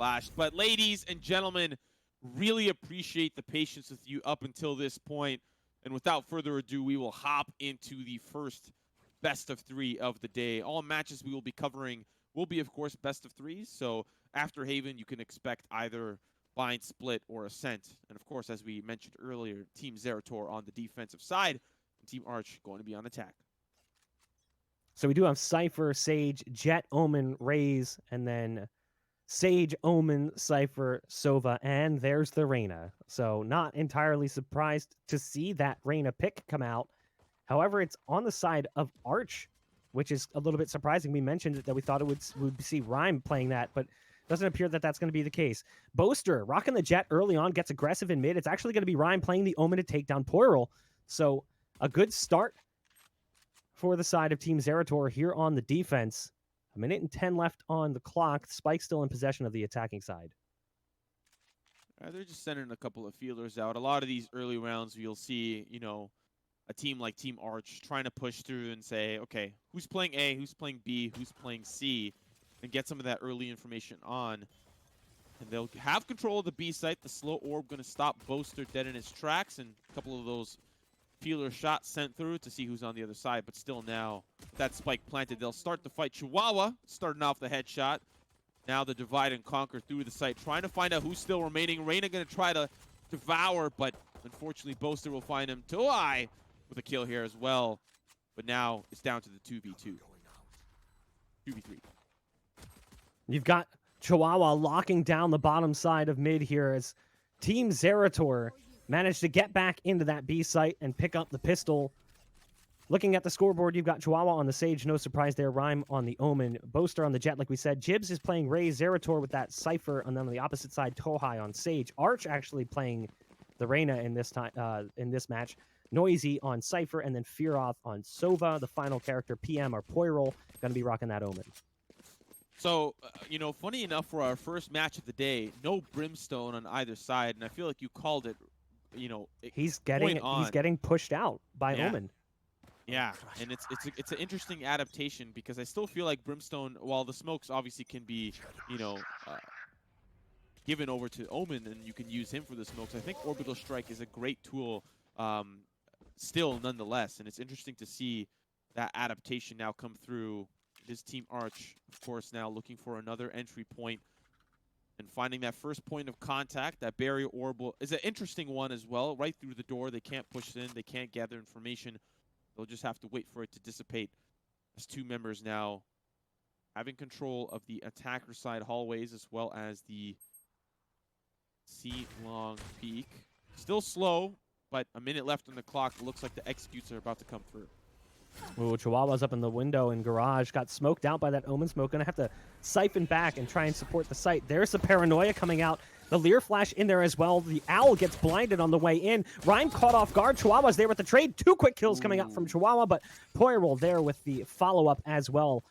flashed. But ladies and gentlemen, really appreciate the patience with you up until this point. And without further ado, we will hop into the first best of 3 of the day. All matches we will be covering will be, of course, best of 3s. So after Haven, you can expect either Bind, Split, or Ascent. And of course, as we mentioned earlier, Team ZeratoR on the defensive side, and Team Arch going to be on attack. So we do have Cypher, Sage, Jet, Omen, Raze, and then Sage, Omen, Cypher, Sova, and there's the Reyna. So not entirely surprised to see that Reyna pick come out. However, it's on the side of Arch, which is a little bit surprising. We mentioned that we thought we'd see Rhyme playing that, but doesn't appear that that's going to be the case. Boaster rocking the Jet early on, gets aggressive in mid. It's actually going to be Rhyme playing the Omen to take down Poirot. So a good start for the side of Team ZeratoR here on the defense. 1:10 left on the clock. Spike still in possession of the attacking side. They're just sending a couple of feelers out. A lot of these early rounds, you'll see, you know, a team like Team Arch trying to push through and say, okay, who's playing A, who's playing B, who's playing C, and get some of that early information on. And they'll have control of the B site. The slow orb going to stop Boaster dead in his tracks, and a couple of those feeler shots sent through to see who's on the other side. But still now, with that spike planted, they'll start to fight. Chihuahua starting off the headshot. Now the divide and conquer through the site, trying to find out who's still remaining. Reyna going to try to devour, but unfortunately Boaster will find him. Tohaj with a kill here as well. But now it's down to the 2v2. 2v3. You've got Chihuahua locking down the bottom side of mid here as Team ZeratoR managed to get back into that B site and pick up the pistol. Looking at the scoreboard, you've got Chihuahua on the Sage. No surprise there. Rhyme on the Omen. Boaster on the Jet, like we said. Jbzz is playing Raze. ZeratoR with that Cypher. And then on the opposite side, Tohaj on Sage. Arch actually playing the Reyna in this match. Noizeeh on Cypher. And then Fearoth on Sova. The final character, PM or Poirot, going to be rocking that Omen. So, you know, funny enough, for our first match of the day, no Brimstone on either side. And I feel like you called it, you know, he's getting pushed out by Omen. Yeah, and it's an interesting adaptation because I still feel like Brimstone, while the smokes obviously can be, you know, given over to Omen and you can use him for the smokes, I think Orbital Strike is a great tool still nonetheless. And it's interesting to see that adaptation now come through. This Team Arch, of course, now looking for another entry point and finding that first point of contact. That barrier orb is an interesting one as well. Right through the door, they can't push in, they can't gather information. They'll just have to wait for it to dissipate as two members now having control of the attacker side hallways as well as the C-long peak. Still slow, but a minute left on the clock. It looks like the executes are about to come through. Ooh, Chihuahua's up in the window in garage. Got smoked out by that Omen smoke. Gonna have to siphon back and try and support the site. There's the paranoia coming out. The Leer flash in there as well. The Owl gets blinded on the way in. Rhyme caught off guard. Chihuahua's there with the trade. 2 quick kills coming out from Chihuahua, but Poirot there with the follow-up as well.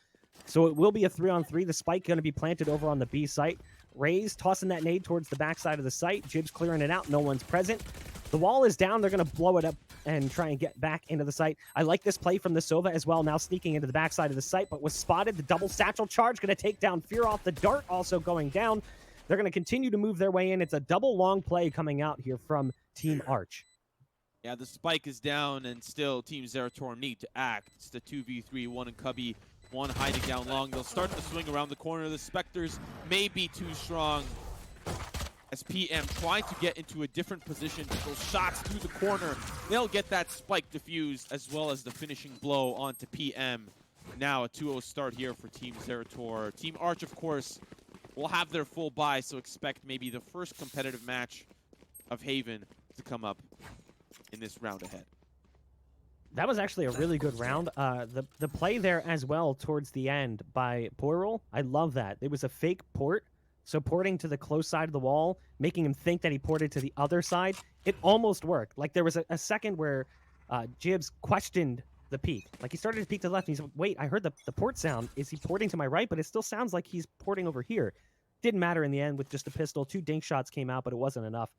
So it will be a 3-on-3. The spike going to be planted over on the B site. Raze tossing that nade towards the backside of the site. Jbzz clearing it out. No one's present. The wall is down. They're going to blow it up and try and get back into the site. I like this play from the Sova as well, now sneaking into the backside of the site, but was spotted. The double satchel charge going to take down Fearoth. The dart also going down. They're going to continue to move their way in. It's a double long play coming out here from Team Arch. Yeah, the spike is down, and still Team ZeratoR need to act. It's the 2v3, one in Cubby, one hiding down long. They'll start to swing around the corner. The Spectres may be too strong as PM trying to get into a different position. Those shots through the corner, they'll get that spike diffused as well as the finishing blow onto PM. Now a 2-0 start here for Team ZeratoR. Team Arch, of course, will have their full buy, so expect maybe the first competitive match of Haven to come up in this round ahead. That was actually a really good round. The play there as well towards the end by Poirot, I love that. It was a fake port, so porting to the close side of the wall, making him think that he ported to the other side. It almost worked. Like there was a second where Jbzz questioned the peak. Like he started to peek to the left and he said, wait, I heard the port sound. Is he porting to my right? But it still sounds like he's porting over here. Didn't matter in the end with just a pistol. 2 dink shots came out, but it wasn't enough.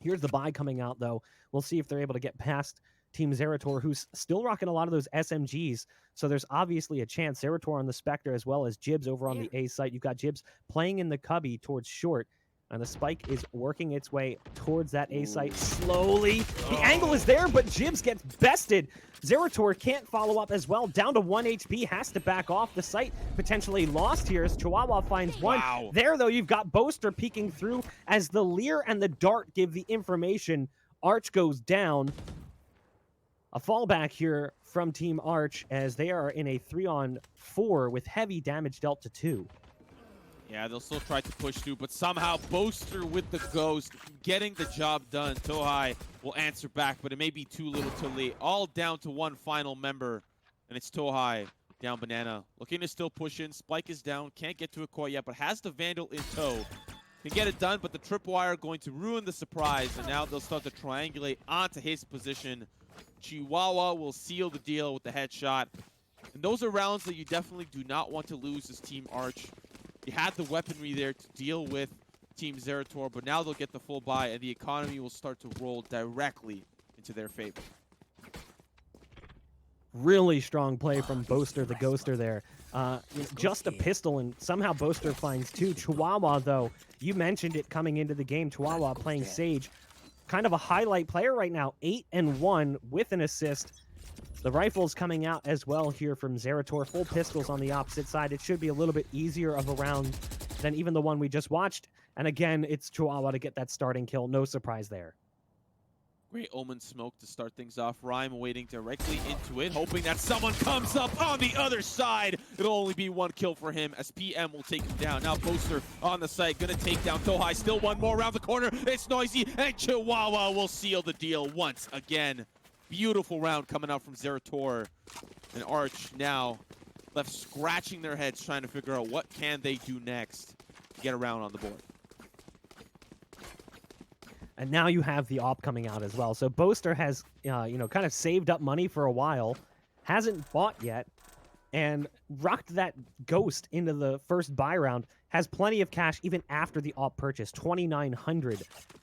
Here's the buy coming out, though. We'll see if they're able to get past Team ZeratoR, who's still rocking a lot of those SMGs. So there's obviously a chance. ZeratoR on the Spectre as well as Jbzz over on the A site. You've got Jbzz playing in the cubby towards short. And the spike is working its way towards that A site slowly. The angle is there, but Jbzz gets bested. ZeratoR can't follow up as well. Down to 1 HP, has to back off. The site potentially lost here as Chihuahua finds one. Wow. There, though, you've got Boaster peeking through as the Leer and the Dart give the information. Arch goes down. A fallback here from Team Arch as they are in a 3-on-4 with heavy damage dealt to 2. Yeah, they'll still try to push through, but somehow Boaster with the ghost, getting the job done. Tohaj will answer back, but it may be too little too late. All down to one final member, and it's Tohaj down banana. Looking to still push in. Spike is down, can't get to it quite yet, but has the Vandal in tow. Can get it done, but the tripwire going to ruin the surprise, and now they'll start to triangulate onto his position. Chihuahua will seal the deal with the headshot. And those are rounds that you definitely do not want to lose as Team Arch. You had the weaponry there to deal with Team ZeratoR, but now they'll get the full buy, and the economy will start to roll directly into their favor. Really strong play from Boaster, the ghoster there. Just a pistol, and somehow Boaster finds 2. Chihuahua, though, you mentioned it coming into the game. Chihuahua playing Sage. Kind of a highlight player right now. 8-1 with an assist. The rifle's coming out as well here from ZeratoR. Full pistols on the opposite side. It should be a little bit easier of a round than even the one we just watched. And again, it's Chihuahua to get that starting kill. No surprise there. Great Omen smoke to start things off. Rhyme waiting directly into it, hoping that someone comes up on the other side. It'll only be 1 kill for him as PM will take him down. Now Boaster on the site, gonna take down Tohaj. Still one more around the corner. It's Noizeeh, and Chihuahua will seal the deal once again. Beautiful round coming out from ZeratoR. And Arch now left scratching their heads trying to figure out what can they do next to get around on the board. And now you have the op coming out as well. So Boaster has, kind of saved up money for a while, hasn't bought yet, and rocked that ghost into the first buy round. Has plenty of cash even after the op purchase. 2,900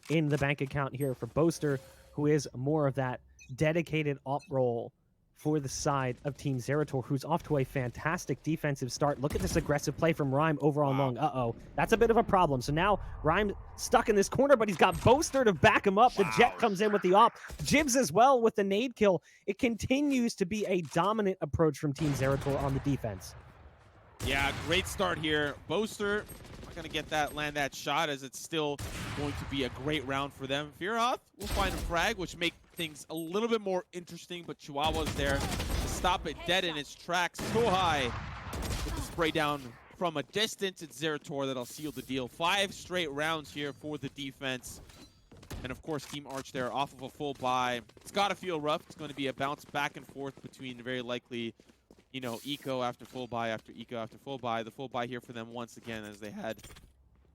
in the bank account here for Boaster, who is more of that dedicated op role for the side of Team ZeratoR, who's off to a fantastic defensive start. Look at this aggressive play from Rhyme over on long. Uh-oh, that's a bit of a problem. So now Rhyme stuck in this corner, but he's got Boaster to back him up. The Jet comes in with the op. Jbzz as well with the nade kill. It continues to be a dominant approach from Team ZeratoR on the defense. Yeah, great start here. Boaster not going to get that, land that shot, as it's still going to be a great round for them. Fearoth will find a frag, which make things a little bit more interesting, but Chihuahua's there to stop it dead in its tracks. Tohaj with the spray down from a distance. It's ZeratoR that'll seal the deal. 5 straight rounds here for the defense. And of course, Team Arch there off of a full buy. It's got to feel rough. It's going to be a bounce back and forth between very likely, eco after full buy after eco after full buy. The full buy here for them once again as they had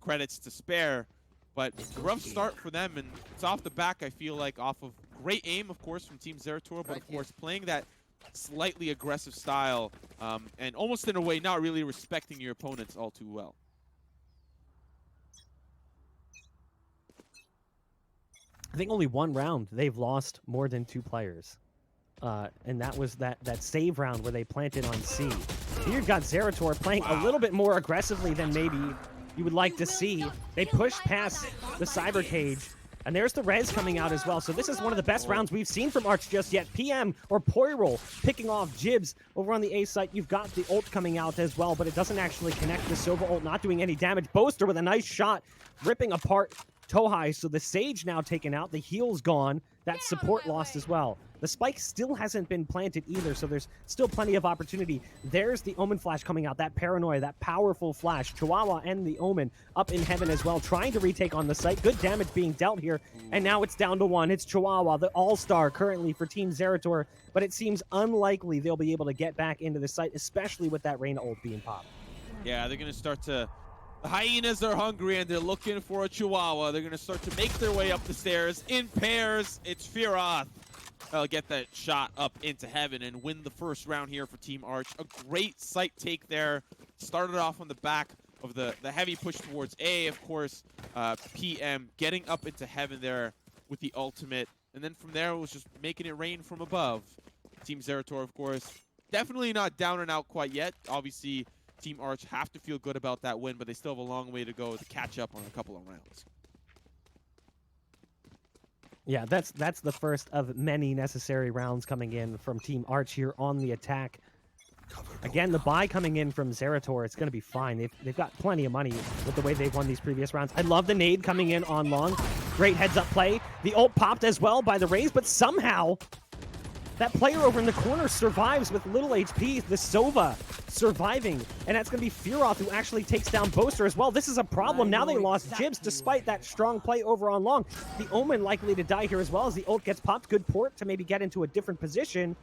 credits to spare. But a rough start for them, and it's off the back, I feel like, off of great aim, of course, from Team ZeratoR, but of course, playing that slightly aggressive style, and almost in a way not really respecting your opponents all too well. I think only 1 round they've lost more than 2 players. And that was that save round where they planted on C. Here you've got ZeratoR playing a little bit more aggressively than maybe you would like to see. They push past the cyber cage, and there's the res coming out as well. So this is one of the best rounds we've seen from Arch just yet. PM or Poirol picking off Jbzz over on the A site. You've got the ult coming out as well, but it doesn't actually connect. The Sova ult not doing any damage. Boaster with a nice shot, ripping apart Tohaj. So the Sage now taken out. The heal's gone. That support lost as well. The spike still hasn't been planted either, so there's still plenty of opportunity. There's the Omen flash coming out, that paranoia, that powerful flash. Chihuahua and the Omen up in heaven as well, trying to retake on the site. Good damage being dealt here, and now it's down to 1. It's Chihuahua, the all-star currently for Team ZeratoR, but it seems unlikely they'll be able to get back into the site, especially with that Reyna ult being popped. Yeah, they're going to start to... The hyenas are hungry, and they're looking for a Chihuahua. They're going to start to make their way up the stairs in pairs. It's Fearoth. They'll get that shot up into heaven and win the first round here for Team Arch. A great site take there. Started off on the back of the heavy push towards A, of course. PM getting up into heaven there with the ultimate. and then from there it was just making it rain from above. Team ZeratoR, of course, definitely not down and out quite yet. Obviously, Team Arch have to feel good about that win, but they still have a long way to go to catch up on a couple of rounds. Yeah, that's the first of many necessary rounds coming in from Team Arch here on the attack. Again, the buy coming in from ZeratoR, it's going to be fine. They've got plenty of money with the way they've won these previous rounds. I love the nade coming in on long. Great heads-up play. The ult popped as well by the Raze, but somehow that player over in the corner survives with little HP. The Sova surviving, and that's going to be Fearoth who actually takes down Boaster as well. This is a problem. Now they lost Jbzz despite that strong play over on long. The Omen likely to die here as well as the ult gets popped. Good port to maybe get into a different position.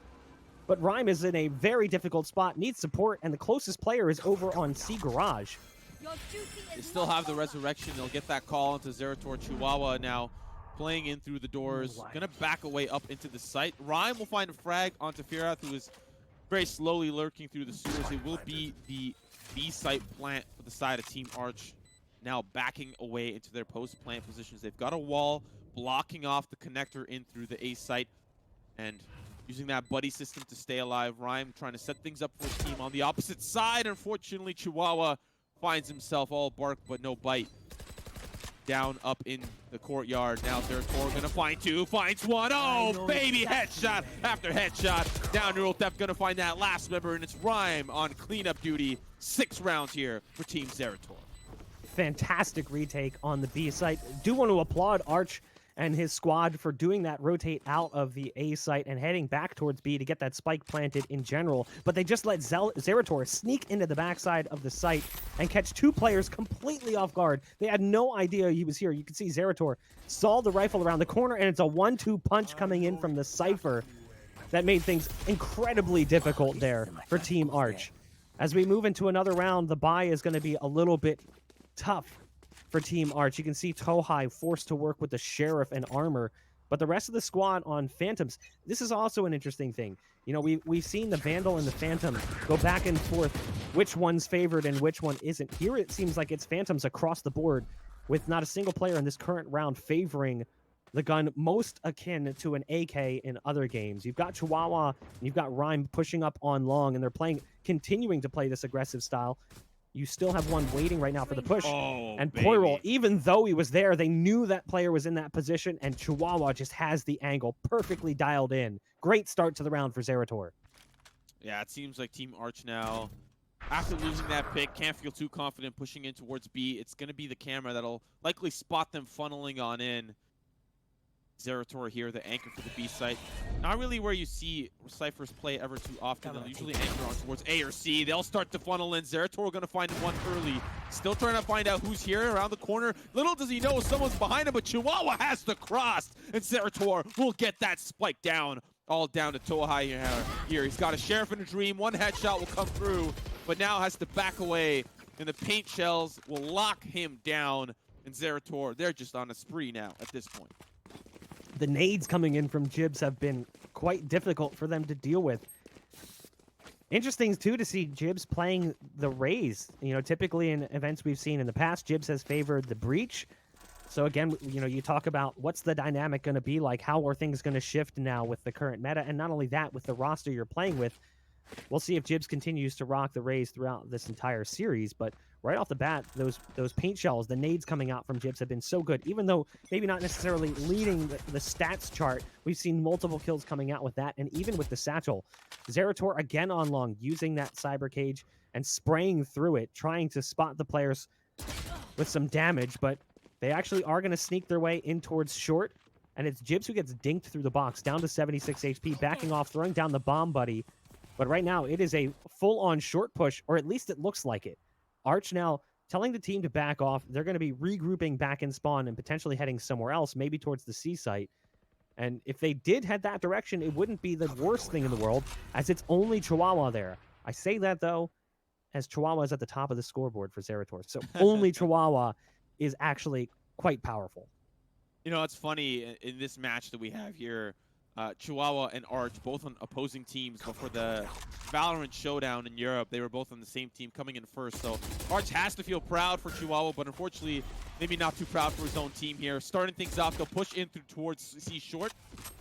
But Rhyme is in a very difficult spot, needs support, and the closest player is over on C Garage. They still have the resurrection. They'll get that call into ZeratoR. Chihuahua now playing in through the doors. Gonna back away up into the site. Rhyme will find a frag onto Fearoth, who is very slowly lurking through the sewers. It will be the B site plant for the side of Team Arch. Now backing away into their post plant positions. They've got a wall blocking off the connector in through the A site. And using that buddy system to stay alive. Rhyme trying to set things up for his team on the opposite side. Unfortunately, Chihuahua finds himself all bark but no bite. Down up in the courtyard. Now ZeratoR gonna find two, finds one. Oh, baby, headshot after headshot. Down Neural Theft gonna find that last member, and it's Rhyme on cleanup duty. 6 rounds here for Team ZeratoR. Fantastic retake on the B site. Do want to applaud Arch and his squad for doing that rotate out of the A site and heading back towards B to get that spike planted in general. But they just let ZeratoR sneak into the backside of the site and catch 2 players completely off guard. They had no idea he was here. You can see ZeratoR saw the rifle around the corner, and it's a 1-2 punch coming in from the Cypher that made things incredibly difficult there for Team Arch. As we move into another round, the buy is going to be a little bit tough for Team Arch. You can see Tohaj forced to work with the Sheriff and Armor, but the rest of the squad on Phantoms, this is also an interesting thing. You know, we've seen the Vandal and the Phantom go back and forth, which one's favored and which one isn't. Here it seems like it's Phantoms across the board, with not a single player in this current round favoring the gun most akin to an AK in other games. You've got Chihuahua, and you've got Rhyme pushing up on long, and they're continuing to play this aggressive style. You still have one waiting right now for the push. Oh, and baby. Poirot, even though he was there, they knew that player was in that position, and Chihuahua just has the angle perfectly dialed in. Great start to the round for ZeratoR. Yeah, it seems like Team Arch now, after losing that pick, can't feel too confident pushing in towards B. It's going to be the camera that'll likely spot them funneling on in. ZeratoR here, the anchor for the B site. Not really where you see Cyphers play ever too often. They'll usually anchor on towards A or C. They'll start to funnel in. ZeratoR going to find one early. Still trying to find out who's here around the corner. Little does he know someone's behind him, but Chihuahua has the cross, and ZeratoR will get that spike down. All down to Tohaj here. He's got a Sheriff in a dream. One headshot will come through, but now has to back away, and the paint shells will lock him down. And ZeratoR, they're just on a spree now at this point. The nades coming in from Jbzz have been quite difficult for them to deal with. Interesting, too, to see Jbzz playing the Raze. You know, typically in events we've seen in the past, Jbzz has favored the Breach. So again, you know, you talk about what's the dynamic going to be like, how are things going to shift now with the current meta, and not only that, with the roster you're playing with. We'll see if Jbzz continues to rock the Raze throughout this entire series, but right off the bat, those paint shells, the nades coming out from Jbzz have been so good. Even though maybe not necessarily leading the stats chart, we've seen multiple kills coming out with that, and even with the satchel. ZeratoR again on long, using that cyber cage and spraying through it, trying to spot the players with some damage, but they actually are going to sneak their way in towards short, and it's Jbzz who gets dinked through the box, down to 76 HP, backing off, throwing down the bomb buddy. But right now, it is a full-on short push, or at least it looks like it. Arch now telling the team to back off. They're going to be regrouping back in spawn and potentially heading somewhere else, maybe towards the C site. And if they did head that direction, it wouldn't be the worst thing in the world, as it's only Chihuahua there. I say that, though, as Chihuahua is at the top of the scoreboard for ZeratoR. So only Chihuahua is actually quite powerful. You know, it's funny, in this match that we have here, Chihuahua and Arch, both on opposing teams, but for the Valorant showdown in Europe, they were both on the same team coming in first. So Arch has to feel proud for Chihuahua, but unfortunately, maybe not too proud for his own team here. Starting things off, they'll push in through towards C short.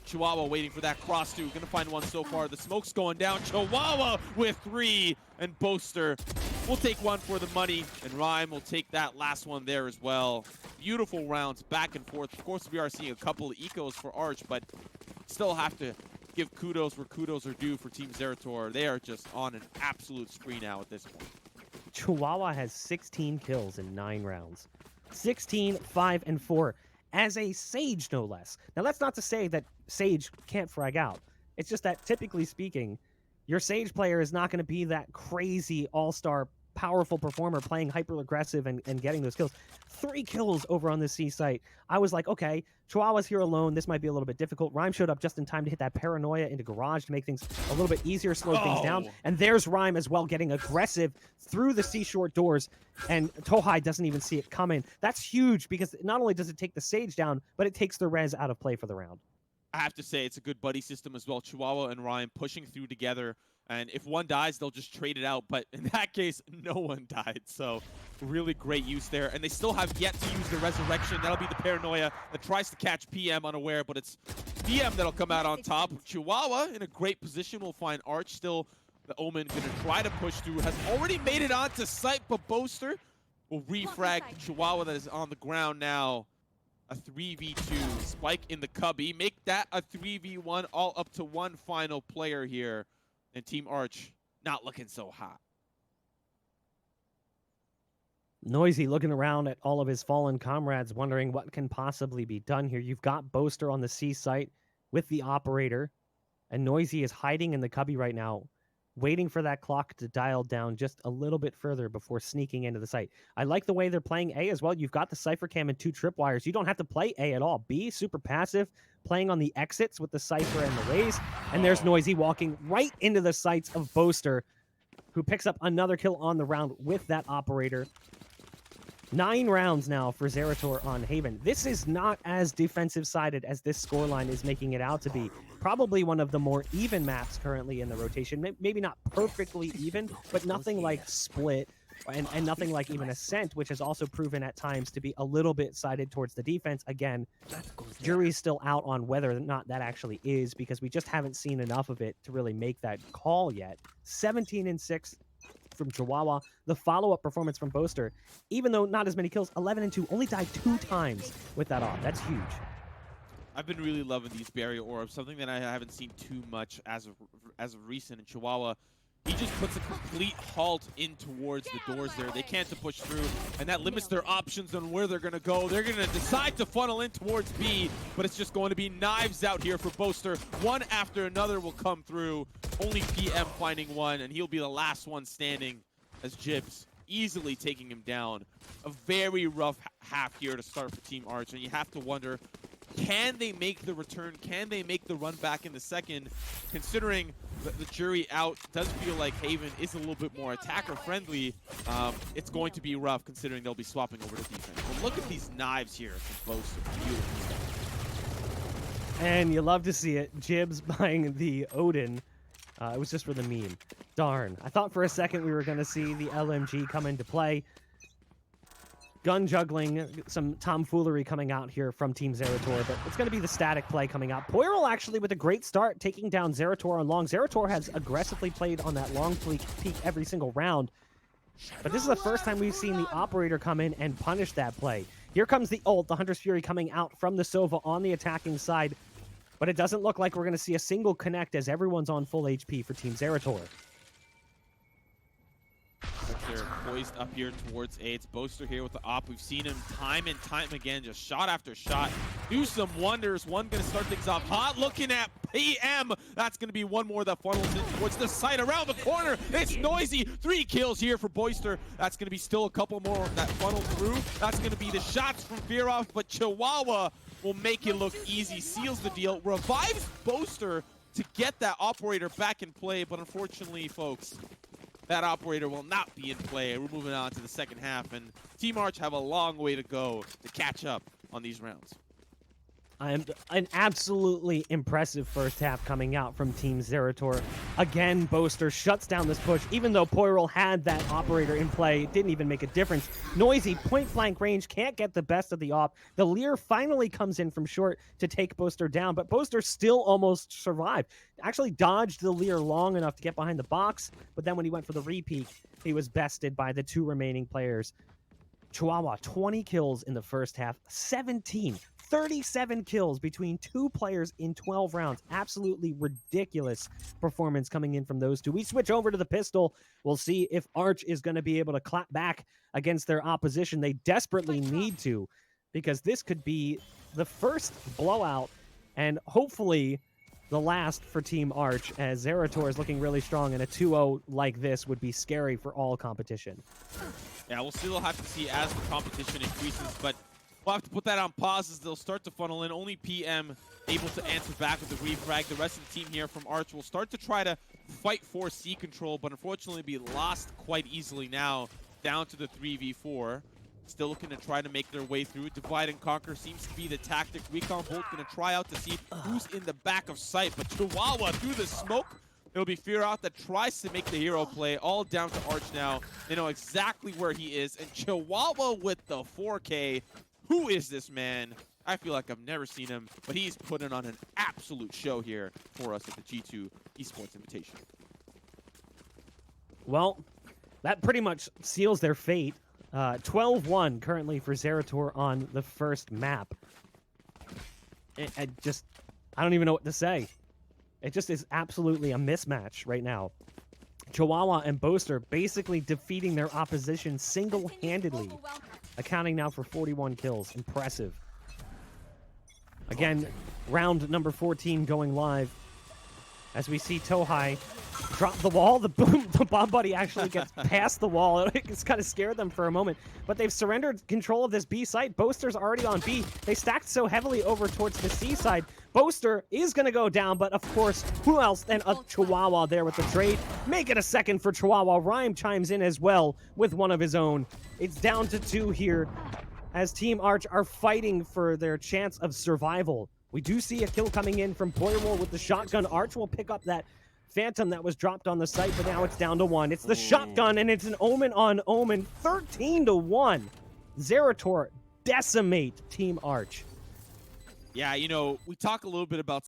Chihuahua waiting for that cross two. Gonna find one so far. The smoke's going down. Chihuahua with 3, and Boaster will take one for the money, and Rhyme will take that last one there as well. Beautiful rounds back and forth. Of course, we are seeing a couple of ecos for Arch, but still have to give kudos where kudos are due for Team ZeratoR. They are just on an absolute spree now at this point. Chihuahua has 16 kills in 9 rounds. 16, 5, and 4. As a Sage, no less. Now, that's not to say that Sage can't frag out. It's just that, typically speaking, your Sage player is not going to be that crazy all-star powerful performer playing hyper-aggressive and getting those kills. 3 kills over on the C site. I was like, okay, Chihuahua's here alone. This might be a little bit difficult. Rhyme showed up just in time to hit that paranoia into garage to make things a little bit easier, slow things down. And there's Rhyme as well, getting aggressive through the C short doors, and Tohaj doesn't even see it coming. That's huge, because not only does it take the Sage down, but it takes the res out of play for the round. I have to say, it's a good buddy system as well. Chihuahua and Rhyme pushing through together. And if one dies, they'll just trade it out. But in that case, no one died. So really great use there. And they still have yet to use the resurrection. That'll be the paranoia that tries to catch PM unaware. But it's PM that'll come out on top. Chihuahua in a great position. We'll find Arch still. The Omen going to try to push through. Has already made it onto site. But Boaster will refrag Chihuahua that is on the ground now. A 3v2. Spike in the cubby. Make that a 3v1. All up to one final player here. And Team Arch not looking so hot. Noizeeh looking around at all of his fallen comrades, wondering what can possibly be done here. You've got Boaster on the C site with the operator, and Noizeeh is hiding in the cubby right now, waiting for that clock to dial down just a little bit further before sneaking into the site. I like the way they're playing A as well. You've got the Cypher Cam and 2 tripwires. You don't have to play A at all. B, super passive, playing on the exits with the Cypher and the Raze. And there's Noizeeh walking right into the sights of Boaster, who picks up another kill on the round with that operator. 9 rounds now for ZeratoR on Haven. This is not as defensive-sided as this scoreline is making it out to be. Probably one of the more even maps currently in the rotation. Maybe not perfectly even, but nothing like Split and nothing like even Ascent, which has also proven at times to be a little bit sided towards the defense. Again, jury's still out on whether or not that actually is, because we just haven't seen enough of it to really make that call yet. 17-6 from Chihuahua. The follow-up performance from Boaster, even though not as many kills, 11-2, only died 2 times with that off. That's huge. I've been really loving these barrier orbs, something that I haven't seen too much as of recent in Chihuahua. He just puts a complete halt in towards the doors there. They can't push through, and that limits their options on where they're going to go. They're going to decide to funnel in towards B, but it's just going to be knives out here for Boaster. One after another will come through. Only PM finding one, and he'll be the last one standing as Jbzz easily taking him down. A very rough half here to start for Team Arch, and you have to wonder, can they make the return? Can they make the run back in the second? Considering the jury out does feel like Haven is a little bit more attacker friendly. It's going to be rough considering they'll be swapping over to defense. But look at these knives here from Boaster. Beautiful stuff. And you love to see it. Jbzz buying the Odin. It was just for the meme. Darn. I thought for a second we were going to see the LMG come into play. Gun juggling, some tomfoolery coming out here from Team ZeratoR, but it's going to be the static play coming out. Poirel actually with a great start, taking down ZeratoR on long. ZeratoR has aggressively played on that long peak every single round, but this is the first time we've seen the operator come in and punish that play. Here comes the ult, the Hunter's Fury coming out from the Sova on the attacking side, but it doesn't look like we're going to see a single connect as everyone's on full HP for Team ZeratoR. They're poised up here towards A. It's Boaster here with the op. We've seen him time and time again, just shot after shot, do some wonders. One going to start things off hot. Looking at PM. That's going to be one more that funnels in towards the side around the corner. It's Noizeeh. 3 kills here for Boaster. That's going to be still a couple more that funnel through. That's going to be the shots from Fearoth, but Chihuahua will make it look easy. Seals the deal. Revives Boaster to get that operator back in play, but unfortunately, folks, that operator will not be in play. We're moving on to the second half, and Team Arch have a long way to go to catch up on these rounds. An absolutely impressive first half coming out from Team ZeratoR. Again, Boaster shuts down this push, even though Poirel had that operator in play. It didn't even make a difference. Noizeeh, point blank range, can't get the best of the op. The Lear finally comes in from short to take Boaster down, but Boaster still almost survived. Actually dodged the Lear long enough to get behind the box, but then when he went for the repeat, he was bested by the 2 remaining players. Chiwawa, 20 kills in the first half, 37 kills between 2 players in 12 rounds. Absolutely ridiculous performance coming in from those 2. We switch over to the pistol. We'll see if Arch is going to be able to clap back against their opposition. They desperately need to, because this could be the first blowout and hopefully the last for Team Arch, as ZeratoR is looking really strong, and a 2-0 like this would be scary for all competition. Yeah, we'll still have to see as the competition increases, but we'll have to put that on pause as they'll start to funnel in. Only PM able to answer back with the refrag. The rest of the team here from Arch will start to try to fight for C control, but unfortunately be lost quite easily now, down to the 3v4. Still looking to try to make their way through. Divide and conquer seems to be the tactic. Recon Bolt going to try out to see who's in the back of sight, but Chiwawa through the smoke. It'll be Fearoth that tries to make the hero play, all down to Arch now. They know exactly where he is, and Chiwawa with the 4K. Who is this man? I feel like I've never seen him, but he's putting on an absolute show here for us at the G2 Esports Invitational. Well, that pretty much seals their fate. 12-1 currently for ZeratoR on the first map. I don't even know what to say. It just is absolutely a mismatch right now. Chiwawa and Boaster basically defeating their opposition single-handedly, accounting now for 41 kills. Impressive. Again, round number 14 going live. As we see Tohaj drop the wall, the bomb buddy actually gets past the wall. It's kind of scared them for a moment, but they've surrendered control of this B site. Boaster's already on B. They stacked so heavily over towards the C side. Boaster is going to go down, but of course, who else than a Chiwawa there with the trade? Make it a second for Chiwawa. Rhyme chimes in as well with one of his own. It's down to 2 here as Team Arch are fighting for their chance of survival. We do see a kill coming in from Poirel with the shotgun. Arch will pick up that Phantom that was dropped on the site, but now it's down to 1. It's the shotgun, and it's an Omen on Omen. 13-1. ZeratoR decimate Team Arch. Yeah, you know, we talk a little bit about